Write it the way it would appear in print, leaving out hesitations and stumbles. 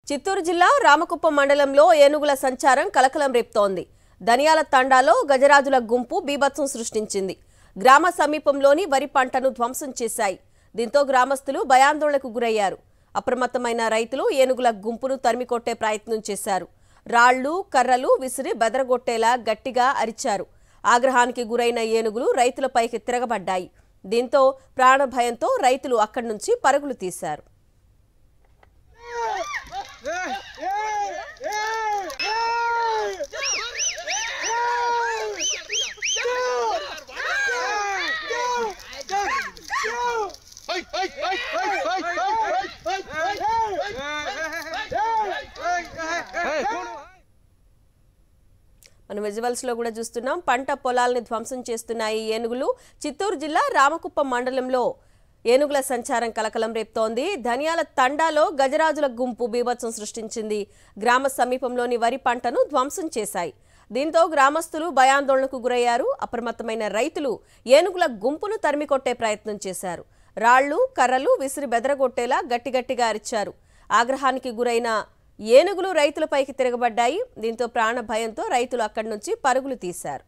చిత్తూరు జిల్లా రామకుప్పం మండలంలో ఏనుగుల సంచారం కలకలం రేపుతోంది. ధనియాల తండాలో గజరాజుల గుంపు బీభత్సం సృష్టించింది. గ్రామ సమీపంలోని వరి పంటను ధ్వంసం చేశాయి. దీంతో గ్రామస్తులు భయాందోళనకు గురయ్యారు. అప్రమత్తమైన రైతులు ఏనుగుల గుంపును తరిమికొట్టే ప్రయత్నం చేశారు. రాళ్లు, కర్రలు విసిరి బెదరగొట్టేలా గట్టిగా అరిచారు. ఆగ్రహానికి గురైన ఏనుగులు రైతులపైకి తిరగబడ్డాయి. దీంతో ప్రాణభయంతో రైతులు అక్కడి నుంచి పరుగులు తీశారు. మనం విజువల్స్ లో కూడా చూస్తున్నాం. పంట పొలాల్ని ధ్వంసం చేస్తున్నాయి ఏనుగులు. చిత్తూరు జిల్లా రామకుప్పం మండలంలో ఏనుగుల సంచారం కలకలం రేపుతోంది. ధనియాల తండాలో గజరాజుల గుంపు బీభత్సం సృష్టించింది. గ్రామ సమీపంలోని వరి పంటను ధ్వంసం చేశాయి. దీంతో గ్రామస్తులు భయాందోళనకు గురయ్యారు. అప్రమత్తమైన రైతులు ఏనుగుల గుంపును తరిమికొట్టే ప్రయత్నం చేశారు. రాళ్లు, కర్రలు విసిరి బెదరగొట్టేలా గట్టిగట్టిగా అరిచారు. ఆగ్రహానికి గురైన ఏనుగులు రైతులపైకి తిరగబడ్డాయి. దీంతో ప్రాణ భయంతో రైతులు అక్కడి నుంచి పరుగులు తీశారు.